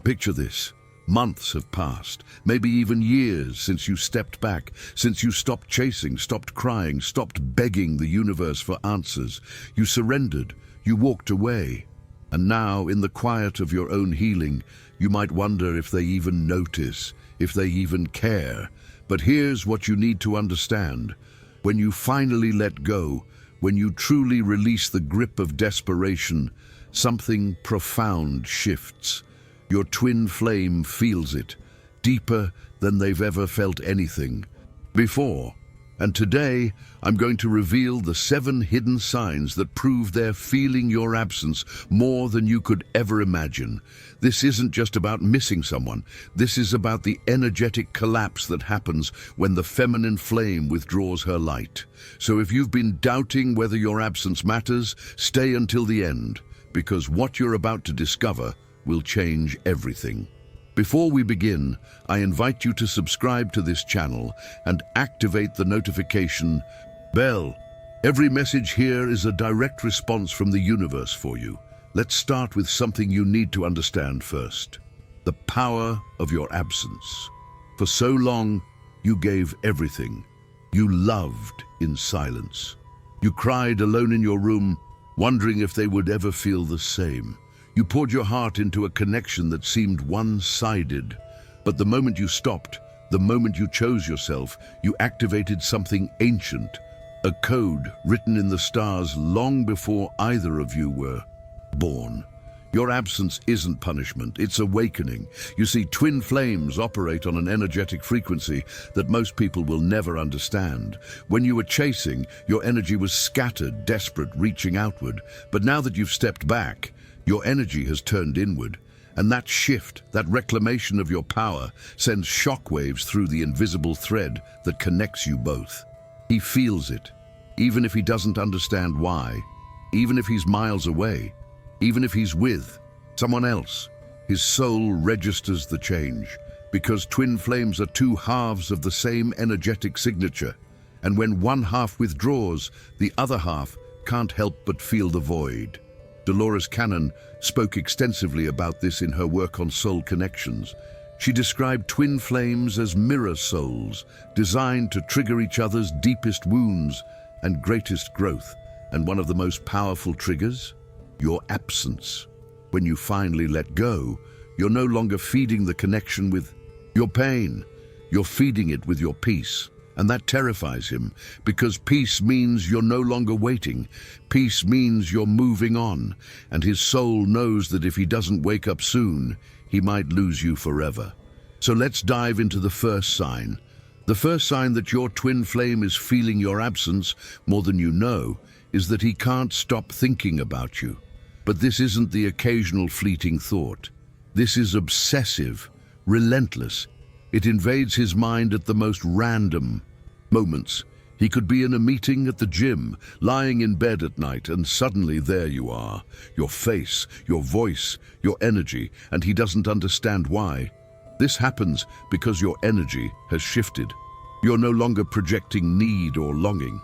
Picture this. Months have passed, maybe even years since you stepped back, since you stopped chasing, stopped crying, stopped begging the universe for answers. You surrendered, you walked away. And now, in the quiet of your own healing, you might wonder if they even notice, if they even care. But here's what you need to understand. When you finally let go, when you truly release the grip of desperation, something profound shifts. Your twin flame feels it, deeper than they've ever felt anything before. And today, I'm going to reveal the 7 hidden signs that prove they're feeling your absence more than you could ever imagine. This isn't just about missing someone. This is about the energetic collapse that happens when the feminine flame withdraws her light. So if you've been doubting whether your absence matters, stay until the end, because what you're about to discover will change everything. Before we begin, I invite you to subscribe to this channel and activate the notification bell. Every message here is a direct response from the universe for you. Let's start with something you need to understand first. The power of your absence. For so long, you gave everything. You loved in silence. You cried alone in your room, wondering if they would ever feel the same. You poured your heart into a connection that seemed one-sided. But the moment you stopped, the moment you chose yourself, you activated something ancient, a code written in the stars long before either of you were born. Your absence isn't punishment, it's awakening. You see, twin flames operate on an energetic frequency that most people will never understand. When you were chasing, your energy was scattered, desperate, reaching outward. But now that you've stepped back, your energy has turned inward, and that shift, that reclamation of your power, sends shockwaves through the invisible thread that connects you both. He feels it, even if he doesn't understand why, even if he's miles away, even if he's with someone else. His soul registers the change, because twin flames are 2 halves of the same energetic signature, and when one half withdraws, the other half can't help but feel the void. Dolores Cannon spoke extensively about this in her work on soul connections. She described twin flames as mirror souls, designed to trigger each other's deepest wounds and greatest growth. And one of the most powerful triggers? Your absence. When you finally let go, you're no longer feeding the connection with your pain. You're feeding it with your peace. And that terrifies him, because peace means you're no longer waiting. Peace means you're moving on, and his soul knows that if he doesn't wake up soon, he might lose you forever. So let's dive into the first sign. The first sign that your twin flame is feeling your absence more than you know is that he can't stop thinking about you. But this isn't the occasional fleeting thought. This is obsessive, relentless. It invades his mind at the most random moments. He could be in a meeting at the gym, lying in bed at night, and suddenly there you are. Your face, your voice, your energy, and he doesn't understand why. This happens because your energy has shifted. You're no longer projecting need or longing.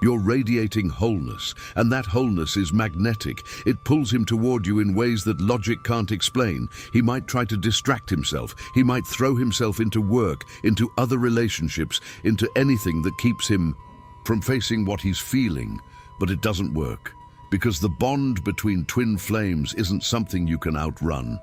You're radiating wholeness, and that wholeness is magnetic. It pulls him toward you in ways that logic can't explain. He might try to distract himself. He might throw himself into work, into other relationships, into anything that keeps him from facing what he's feeling. But it doesn't work, because the bond between twin flames isn't something you can outrun.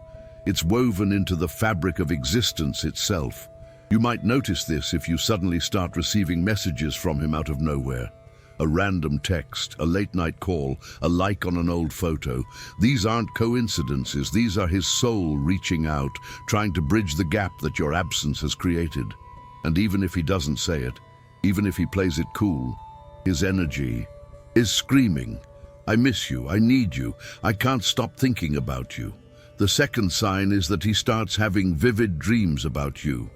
It's woven into the fabric of existence itself. You might notice this if you suddenly start receiving messages from him out of nowhere. A random text, a late-night call, a like on an old photo. These aren't coincidences. These are his soul reaching out, trying to bridge the gap that your absence has created. And even if he doesn't say it, even if he plays it cool, his energy is screaming, "I miss you, I need you, I can't stop thinking about you." The second sign is that he starts having vivid dreams about you.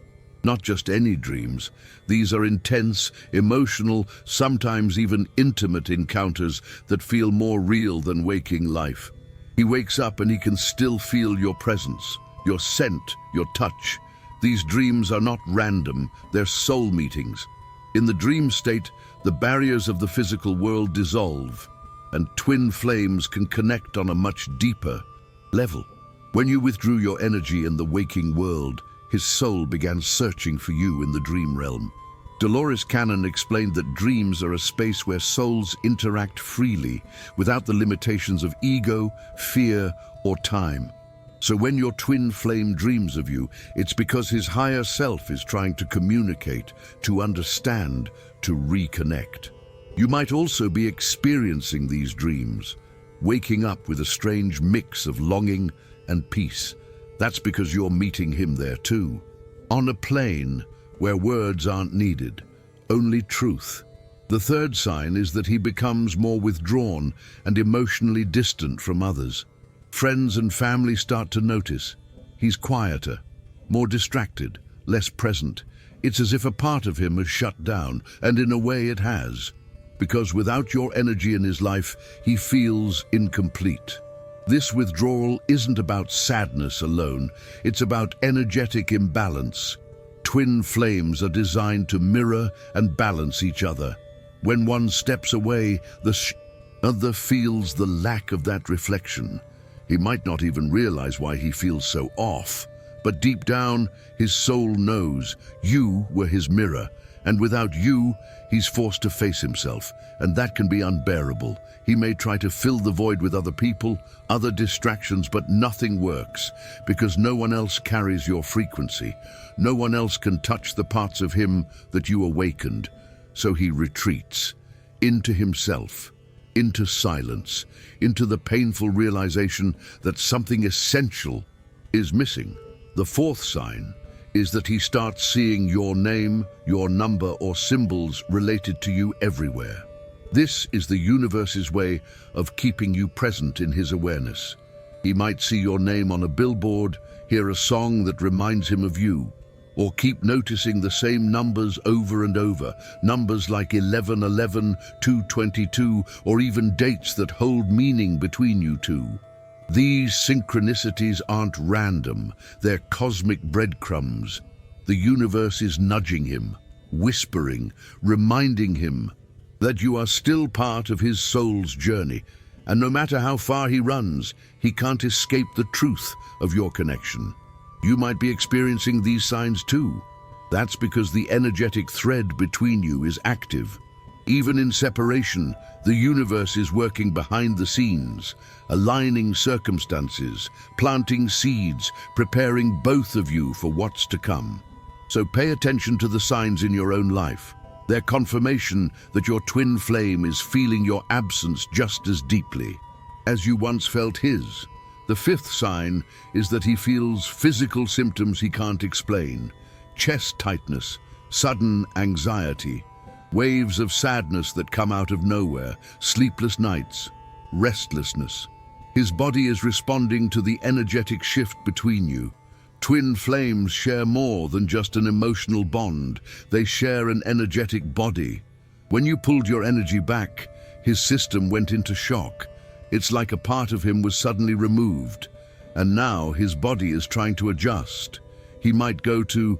Not just any dreams. These are intense, emotional, sometimes even intimate encounters that feel more real than waking life. He wakes up and he can still feel your presence, your scent, your touch. These dreams are not random, they're soul meetings. In the dream state, the barriers of the physical world dissolve, and twin flames can connect on a much deeper level. When you withdrew your energy in the waking world, his soul began searching for you in the dream realm. Dolores Cannon explained that dreams are a space where souls interact freely, without the limitations of ego, fear, or time. So when your twin flame dreams of you, it's because his higher self is trying to communicate, to understand, to reconnect. You might also be experiencing these dreams, waking up with a strange mix of longing and peace. That's because you're meeting him there too, on a plane where words aren't needed, only truth. The third sign is that he becomes more withdrawn and emotionally distant from others. Friends and family start to notice. He's quieter, more distracted, less present. It's as if a part of him has shut down, and in a way it has. Because without your energy in his life, he feels incomplete. This withdrawal isn't about sadness alone, it's about energetic imbalance. Twin flames are designed to mirror and balance each other. When one steps away, the other feels the lack of that reflection. He might not even realize why he feels so off, but deep down, his soul knows you were his mirror, and without you, he's forced to face himself, and that can be unbearable. He may try to fill the void with other people, other distractions, but nothing works, because no one else carries your frequency. No one else can touch the parts of him that you awakened. So he retreats into himself, into silence, into the painful realization that something essential is missing. The fourth sign is that he starts seeing your name, your number, or symbols related to you everywhere. This is the universe's way of keeping you present in his awareness. He might see your name on a billboard, hear a song that reminds him of you, or keep noticing the same numbers over and over, numbers like 1111, 222, or even dates that hold meaning between you two. These synchronicities aren't random, they're cosmic breadcrumbs. The universe is nudging him, whispering, reminding him that you are still part of his soul's journey, and no matter how far he runs, he can't escape the truth of your connection. You might be experiencing these signs too. That's because the energetic thread between you is active. Even in separation, the universe is working behind the scenes, aligning circumstances, planting seeds, preparing both of you for what's to come. So pay attention to the signs in your own life. They're confirmation that your twin flame is feeling your absence just as deeply as you once felt his. The fifth sign is that he feels physical symptoms he can't explain. Chest tightness, sudden anxiety, waves of sadness that come out of nowhere, sleepless nights, restlessness. His body is responding to the energetic shift between you. Twin flames share more than just an emotional bond. They share an energetic body. When you pulled your energy back, his system went into shock. It's like a part of him was suddenly removed, and now his body is trying to adjust. He might go to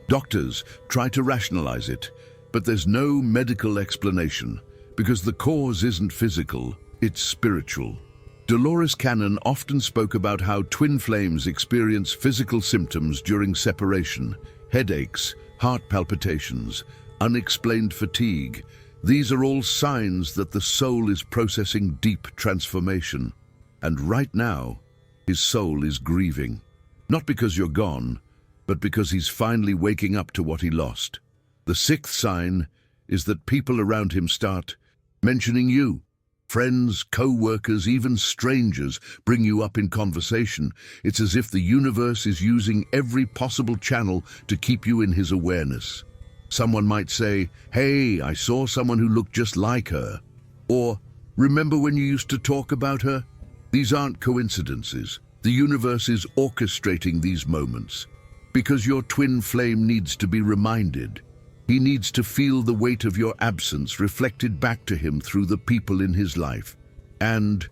doctors, try to rationalize it, but there's no medical explanation, because the cause isn't physical, it's spiritual. Dolores Cannon often spoke about how twin flames experience physical symptoms during separation: headaches, heart palpitations, unexplained fatigue. These are all signs that the soul is processing deep transformation. And right now, his soul is grieving. Not because you're gone, but because he's finally waking up to what he lost. The sixth sign is that people around him start mentioning you. Friends, co-workers, even strangers bring you up in conversation. It's as if the universe is using every possible channel to keep you in his awareness. Someone might say, "Hey, I saw someone who looked just like her." Or, "Remember when you used to talk about her?" These aren't coincidences. The universe is orchestrating these moments because your twin flame needs to be reminded. He needs to feel the weight of your absence reflected back to him through the people in his life. And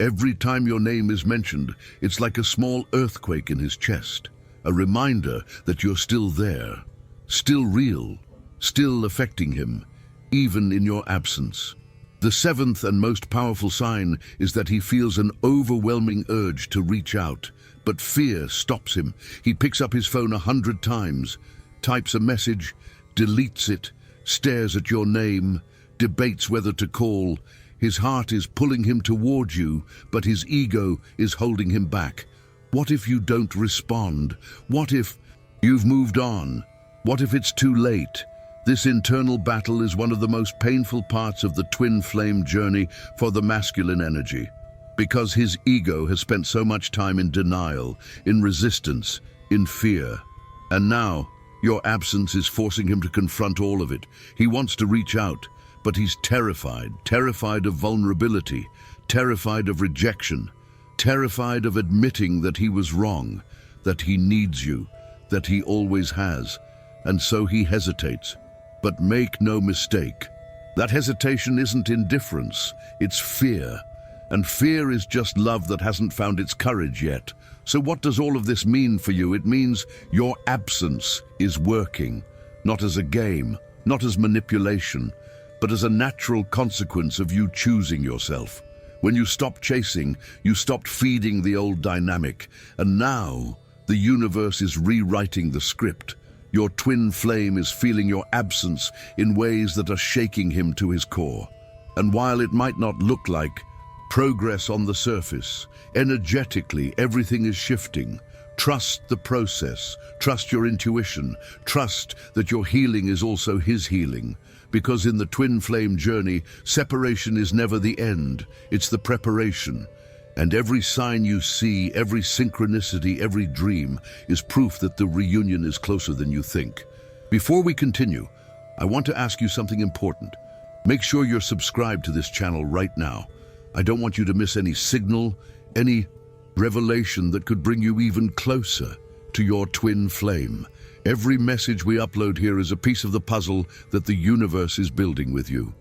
every time your name is mentioned, it's like a small earthquake in his chest, a reminder that you're still there, still real, still affecting him, even in your absence. The seventh and most powerful sign is that he feels an overwhelming urge to reach out, But fear stops him. He picks up his phone 100 times, types a message, deletes it, stares at your name, debates whether to call. His heart is pulling him toward you, but his ego is holding him back. What if you don't respond? What if you've moved on? What if it's too late? This internal battle is one of the most painful parts of the twin flame journey for the masculine energy, because his ego has spent so much time in denial, in resistance, in fear. And now, your absence is forcing him to confront all of it. He wants to reach out, but he's terrified of vulnerability, terrified of rejection, terrified of admitting that he was wrong, that he needs you, that he always has, and so he hesitates. But make no mistake, that hesitation isn't indifference, it's fear. And fear is just love that hasn't found its courage yet. So what does all of this mean for you? It means your absence is working, not as a game, not as manipulation, but as a natural consequence of you choosing yourself. When you stopped chasing, you stopped feeding the old dynamic, and now the universe is rewriting the script. Your twin flame is feeling your absence in ways that are shaking him to his core. And while it might not look like progress on the surface, energetically everything is shifting. Trust the process, trust your intuition, trust that your healing is also his healing. Because in the twin flame journey, separation is never the end, it's the preparation. And every sign you see, every synchronicity, every dream is proof that the reunion is closer than you think. Before we continue, I want to ask you something important. Make sure you're subscribed to this channel right now. I don't want you to miss any signal, any revelation that could bring you even closer to your twin flame. Every message we upload here is a piece of the puzzle that the universe is building with you.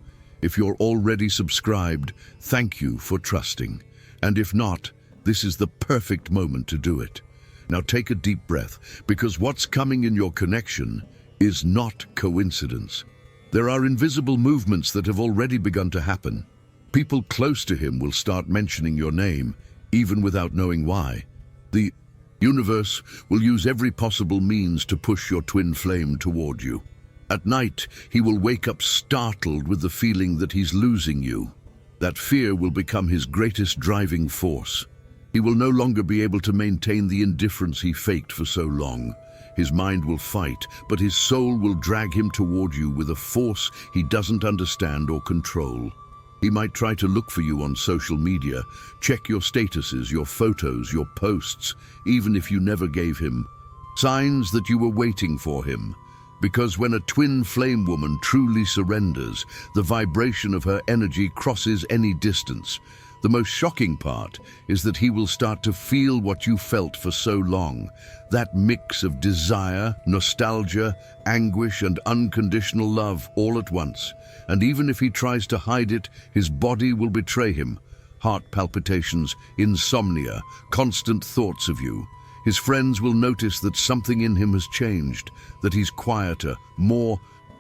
If you're already subscribed, thank you for trusting. And if not, this is the perfect moment to do it. Now take a deep breath, because what's coming in your connection is not coincidence. There are invisible movements that have already begun to happen. People close to him will start mentioning your name, even without knowing why. The universe will use every possible means to push your twin flame toward you. At night, he will wake up startled with the feeling that he's losing you. That fear will become his greatest driving force. He will no longer be able to maintain the indifference he faked for so long. His mind will fight, but his soul will drag him toward you with a force he doesn't understand or control. He might try to look for you on social media, check your statuses, your photos, your posts, even if you never gave him signs that you were waiting for him. Because when a twin flame woman truly surrenders, the vibration of her energy crosses any distance. The most shocking part is that he will start to feel what you felt for so long. That mix of desire, nostalgia, anguish, and unconditional love all at once. And even if he tries to hide it, his body will betray him. Heart palpitations, insomnia, constant thoughts of you. His friends will notice that something in him has changed, that he's quieter, more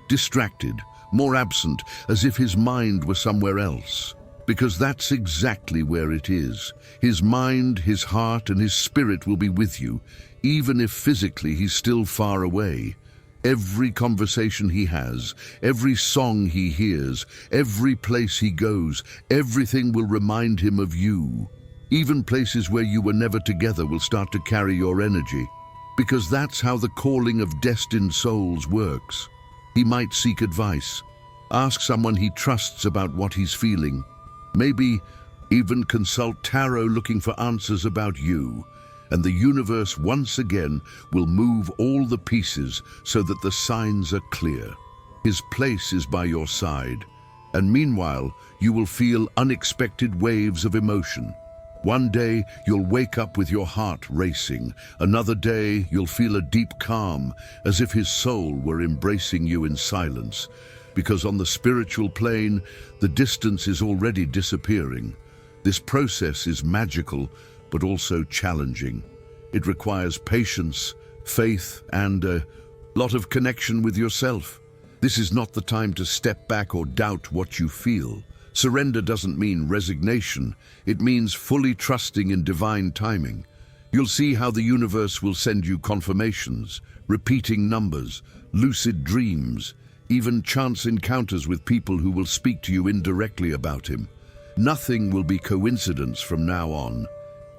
distracted, more absent, as if his mind were somewhere else. Because that's exactly where it is. His mind, his heart, and his spirit will be with you, even if physically he's still far away. Every conversation he has, every song he hears, every place he goes, everything will remind him of you. Even places where you were never together will start to carry your energy, because that's how the calling of destined souls works. He might seek advice, ask someone he trusts about what he's feeling, maybe even consult tarot looking for answers about you, and the universe once again will move all the pieces so that the signs are clear. His place is by your side, and meanwhile you will feel unexpected waves of emotion. One day you'll wake up with your heart racing. Another day you'll feel a deep calm, as if his soul were embracing you in silence. Because on the spiritual plane, the distance is already disappearing. This process is magical, but also challenging. It requires patience, faith, and a lot of connection with yourself. This is not the time to step back or doubt what you feel. Surrender doesn't mean resignation. It means fully trusting in divine timing. You'll see how the universe will send you confirmations, repeating numbers, lucid dreams, even chance encounters with people who will speak to you indirectly about him. Nothing will be coincidence from now on.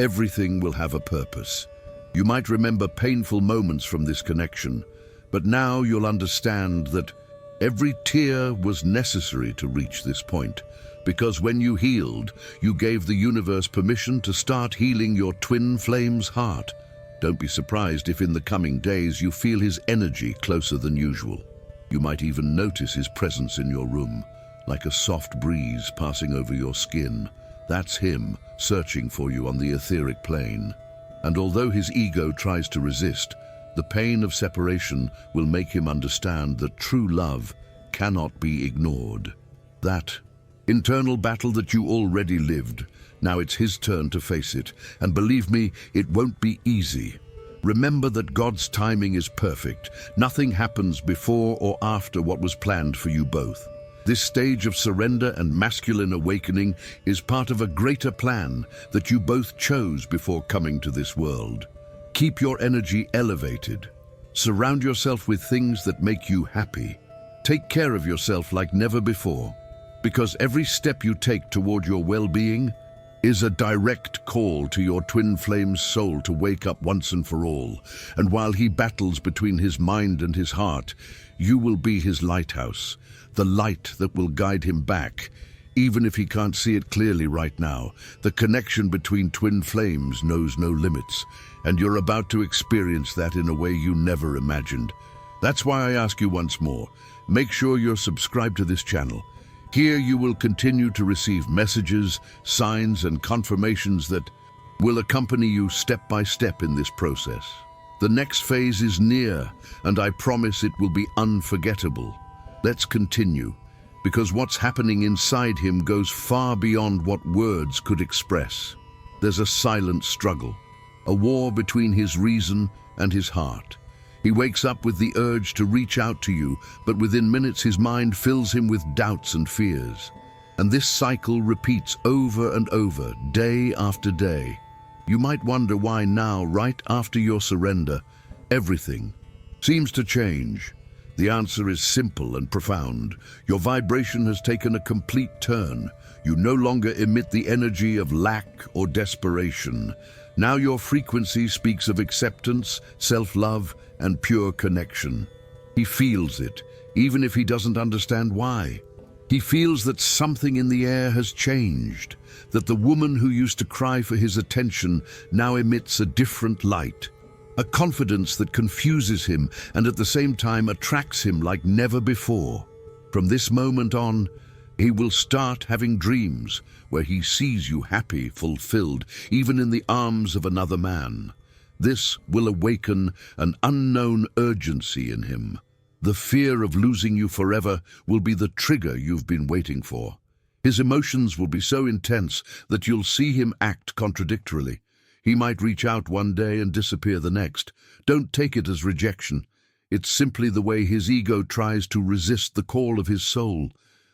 Everything will have a purpose. You might remember painful moments from this connection, but now you'll understand that every tear was necessary to reach this point, because when you healed, you gave the universe permission to start healing your twin flame's heart. Don't be surprised if in the coming days you feel his energy closer than usual. You might even notice his presence in your room, like a soft breeze passing over your skin. That's him, searching for you on the etheric plane. And although his ego tries to resist, the pain of separation will make him understand that true love cannot be ignored. That internal battle that you already lived, now it's his turn to face it. And believe me, it won't be easy. Remember that God's timing is perfect. Nothing happens before or after what was planned for you both. This stage of surrender and masculine awakening is part of a greater plan that you both chose before coming to this world. Keep your energy elevated. Surround yourself with things that make you happy. Take care of yourself like never before, because every step you take toward your well-being is a direct call to your twin flame's soul to wake up once and for all. And while he battles between his mind and his heart, you will be his lighthouse, the light that will guide him back, even if he can't see it clearly right now. The connection between twin flames knows no limits, and you're about to experience that in a way you never imagined. That's why I ask you once more, make sure you're subscribed to this channel. Here you will continue to receive messages, signs, and confirmations that will accompany you step by step in this process. The next phase is near, and I promise it will be unforgettable. Let's continue, because what's happening inside him goes far beyond what words could express. There's a silent struggle, a war between his reason and his heart. He wakes up with the urge to reach out to you, but within minutes his mind fills him with doubts and fears. And this cycle repeats over and over, day after day. You might wonder why now, right after your surrender, everything seems to change. The answer is simple and profound. Your vibration has taken a complete turn. You no longer emit the energy of lack or desperation. Now your frequency speaks of acceptance, self-love, and pure connection. He feels it, even if he doesn't understand why. He feels that something in the air has changed, that the woman who used to cry for his attention now emits a different light, a confidence that confuses him and at the same time attracts him like never before. From this moment on, he will start having dreams where he sees you happy, fulfilled, even in the arms of another man. This will awaken an unknown urgency in him. The fear of losing you forever will be the trigger you've been waiting for. His emotions will be so intense that you'll see him act contradictorily. He might reach out one day and disappear the next. Don't take it as rejection. It's simply the way his ego tries to resist the call of his soul.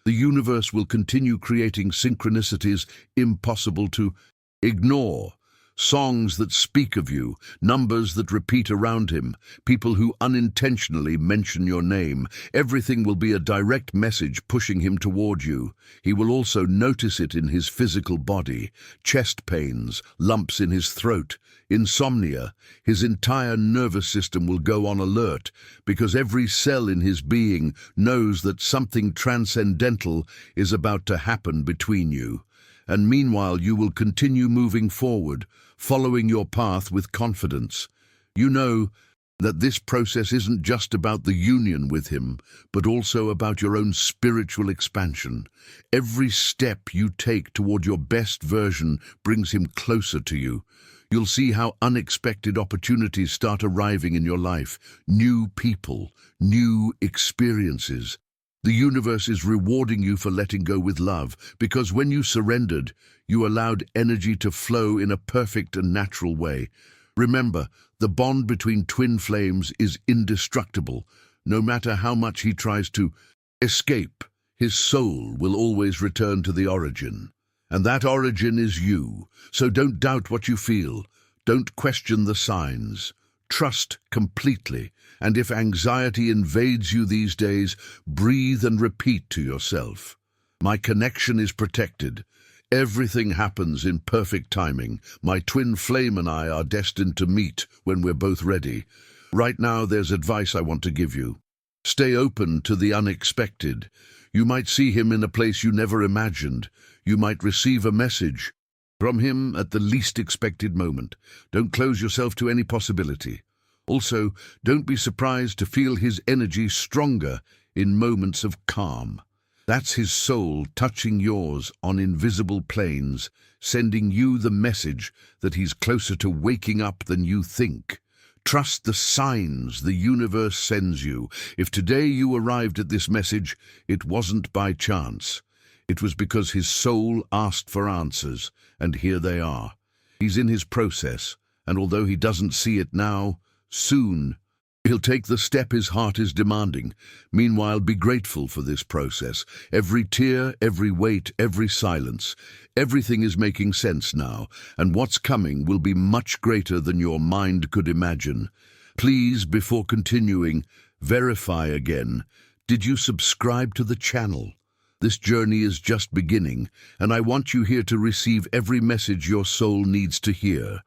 The universe will continue creating synchronicities impossible to ignore. Songs that speak of you, numbers that repeat around him, people who unintentionally mention your name. Everything will be a direct message pushing him toward you. He will also notice it in his physical body, chest pains, lumps in his throat, insomnia. His entire nervous system will go on alert because every cell in his being knows that something transcendental is about to happen between you. And meanwhile, you will continue moving forward, following your path with confidence. You know that this process isn't just about the union with him, but also about your own spiritual expansion. Every step you take toward your best version brings him closer to you. You'll see how unexpected opportunities start arriving in your life, new people, new experiences. The universe is rewarding you for letting go with love, because when you surrendered, you allowed energy to flow in a perfect and natural way. Remember, the bond between twin flames is indestructible. No matter how much he tries to escape, his soul will always return to the origin. And that origin is you. So don't doubt what you feel. Don't question the signs. Trust completely, and if anxiety invades you these days, breathe and repeat to yourself, "My connection is protected. Everything happens in perfect timing. My twin flame and I are destined to meet when we're both ready." Right now, there's advice I want to give you. Stay open to the unexpected. You might see him in a place you never imagined. You might receive a message from him at the least expected moment. Don't close yourself to any possibility. Also, don't be surprised to feel his energy stronger in moments of calm. That's his soul touching yours on invisible planes, sending you the message that he's closer to waking up than you think. Trust the signs the universe sends you. If today you arrived at this message, it wasn't by chance. It was because his soul asked for answers, and here they are. He's in his process, and although he doesn't see it now, soon he'll take the step his heart is demanding. Meanwhile, be grateful for this process. Every tear, every wait, every silence. Everything is making sense now, and what's coming will be much greater than your mind could imagine. Please, before continuing, verify again. Did you subscribe to the channel? This journey is just beginning, and I want you here to receive every message your soul needs to hear.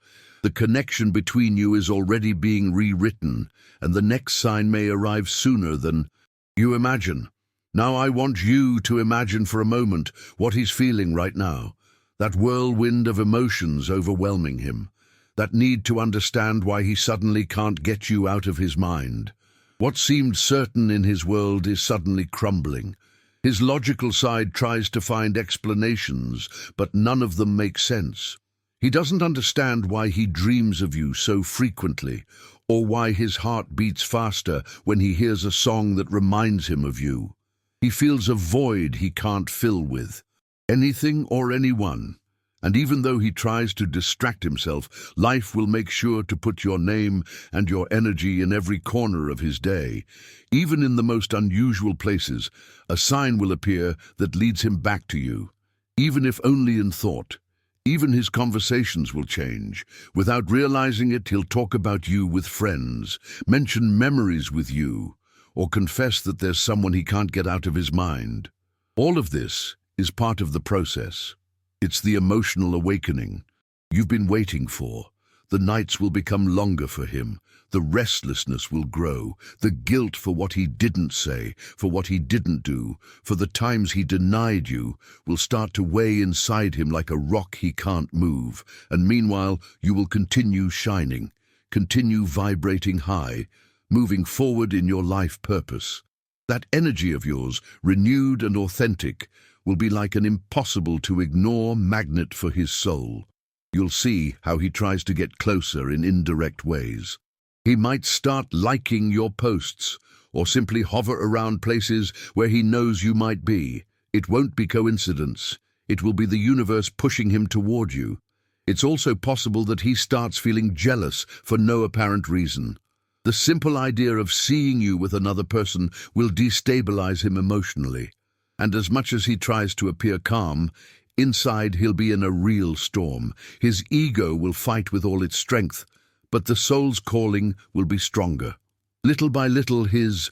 The connection between you is already being rewritten, and the next sign may arrive sooner than you imagine. Now I want you to imagine for a moment what he's feeling right now. That whirlwind of emotions overwhelming him. That need to understand why he suddenly can't get you out of his mind. What seemed certain in his world is suddenly crumbling. His logical side tries to find explanations, but none of them make sense. He doesn't understand why he dreams of you so frequently, or why his heart beats faster when he hears a song that reminds him of you. He feels a void he can't fill with anything or anyone. And even though he tries to distract himself, life will make sure to put your name and your energy in every corner of his day. Even in the most unusual places, a sign will appear that leads him back to you, even if only in thought. Even his conversations will change. Without realizing it, he'll talk about you with friends, mention memories with you, or confess that there's someone he can't get out of his mind. All of this is part of the process. It's the emotional awakening you've been waiting for. The nights will become longer for him. The restlessness will grow. The guilt for what he didn't say, for what he didn't do, for the times he denied you, will start to weigh inside him like a rock he can't move. And meanwhile, you will continue shining, continue vibrating high, moving forward in your life purpose. That energy of yours, renewed and authentic, will be like an impossible-to-ignore magnet for his soul. You'll see how he tries to get closer in indirect ways. He might start liking your posts, or simply hover around places where he knows you might be. It won't be coincidence. It will be the universe pushing him toward you. It's also possible that he starts feeling jealous for no apparent reason. The simple idea of seeing you with another person will destabilize him emotionally. And as much as he tries to appear calm, inside he'll be in a real storm. His ego will fight with all its strength, but the soul's calling will be stronger. Little by little, his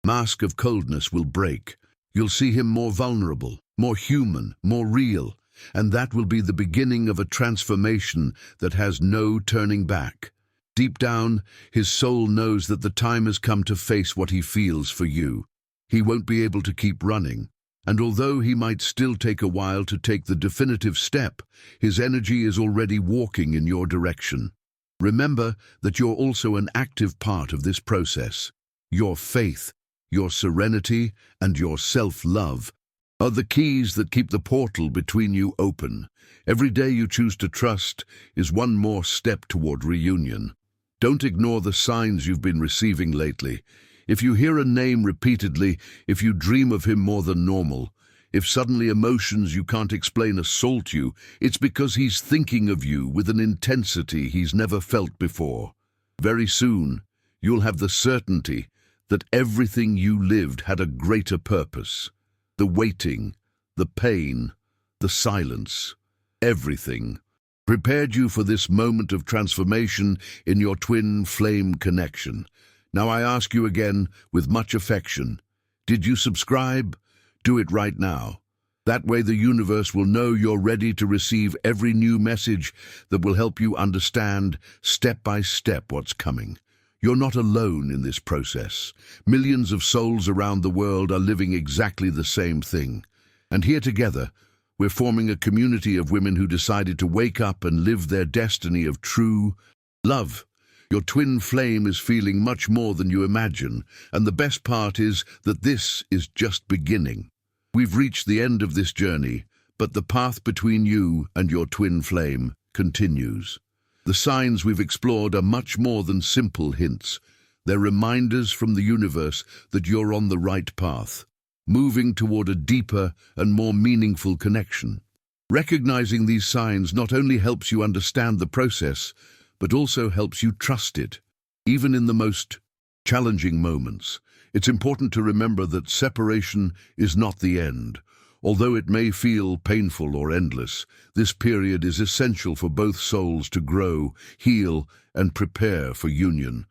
mask of coldness will break. You'll see him more vulnerable, more human, more real, and that will be the beginning of a transformation that has no turning back. Deep down, his soul knows that the time has come to face what he feels for you. He won't be able to keep running. And although he might still take a while to take the definitive step, his energy is already walking in your direction. Remember that you're also an active part of this process. Your faith, your serenity, and your self-love are the keys that keep the portal between you open. Every day you choose to trust is one more step toward reunion. Don't ignore the signs you've been receiving lately. If you hear a name repeatedly, if you dream of him more than normal, if suddenly emotions you can't explain assault you, it's because he's thinking of you with an intensity he's never felt before. Very soon, you'll have the certainty that everything you lived had a greater purpose. The waiting, the pain, the silence, everything prepared you for this moment of transformation in your twin flame connection. Now I ask you again, with much affection, did you subscribe? Do it right now. That way the universe will know you're ready to receive every new message that will help you understand step by step what's coming. You're not alone in this process. Millions of souls around the world are living exactly the same thing. And here together, we're forming a community of women who decided to wake up and live their destiny of true love. Your twin flame is feeling much more than you imagine, and the best part is that this is just beginning. We've reached the end of this journey, but the path between you and your twin flame continues. The signs we've explored are much more than simple hints. They're reminders from the universe that you're on the right path, moving toward a deeper and more meaningful connection. Recognizing these signs not only helps you understand the process, but also helps you trust it, even in the most challenging moments. It's important to remember that separation is not the end. Although it may feel painful or endless, this period is essential for both souls to grow, heal, and prepare for union.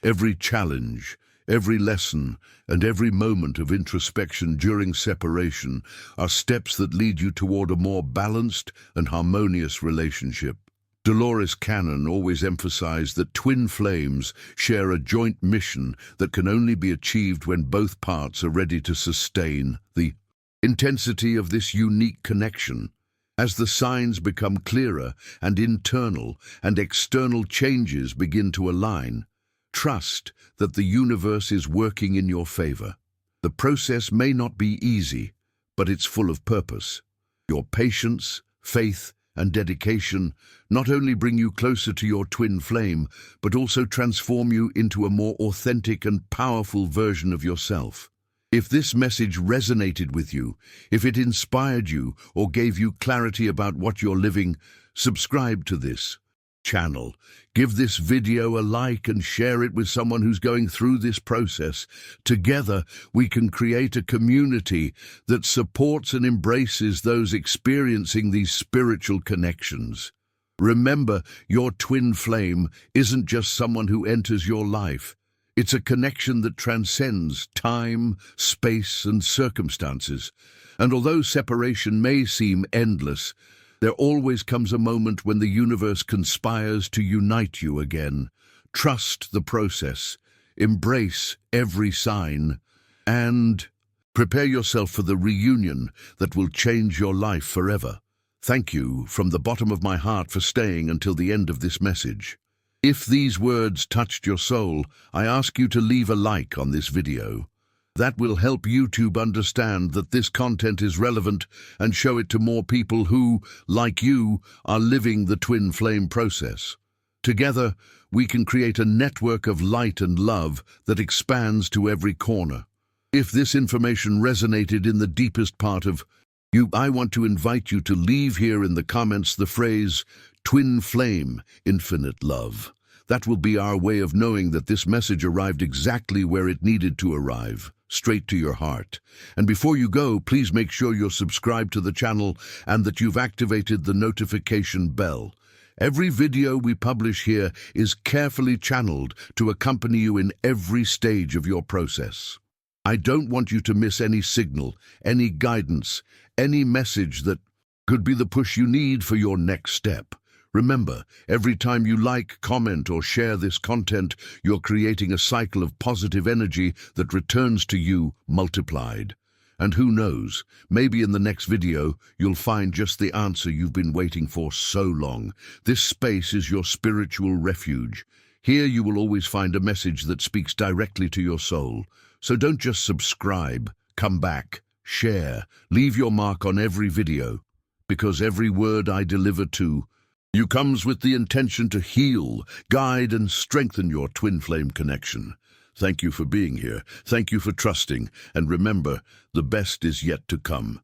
Every challenge, every lesson, and every moment of introspection during separation are steps that lead you toward a more balanced and harmonious relationship. Dolores Cannon always emphasized that twin flames share a joint mission that can only be achieved when both parts are ready to sustain the intensity of this unique connection. As the signs become clearer and internal and external changes begin to align, trust that the universe is working in your favor. The process may not be easy, but it's full of purpose. Your patience, faith, and dedication not only bring you closer to your twin flame, but also transform you into a more authentic and powerful version of yourself. If this message resonated with you, if it inspired you or gave you clarity about what you're living, subscribe to this channel. Give this video a like and share it with someone who's going through this process. Together, we can create a community that supports and embraces those experiencing these spiritual connections. Remember, your twin flame isn't just someone who enters your life. It's a connection that transcends time, space, and circumstances. And although separation may seem endless, there always comes a moment when the universe conspires to unite you again. Trust the process, embrace every sign, and prepare yourself for the reunion that will change your life forever. Thank you from the bottom of my heart for staying until the end of this message. If these words touched your soul, I ask you to leave a like on this video. That will help YouTube understand that this content is relevant and show it to more people who, like you, are living the twin flame process. Together, we can create a network of light and love that expands to every corner. If this information resonated in the deepest part of you, I want to invite you to leave here in the comments the phrase, twin flame, infinite love. That will be our way of knowing that this message arrived exactly where it needed to arrive, straight to your heart. And before you go, please make sure you're subscribed to the channel and that you've activated the notification bell. Every video we publish here is carefully channeled to accompany you in every stage of your process. I don't want you to miss any signal, any guidance, any message that could be the push you need for your next step. Remember, every time you like, comment, or share this content, you're creating a cycle of positive energy that returns to you multiplied. And who knows, maybe in the next video, you'll find just the answer you've been waiting for so long. This space is your spiritual refuge. Here you will always find a message that speaks directly to your soul. So don't just subscribe, come back, share, leave your mark on every video, because every word I deliver to you comes with the intention to heal, guide, and strengthen your twin flame connection. Thank you for being here. Thank you for trusting. And remember, the best is yet to come.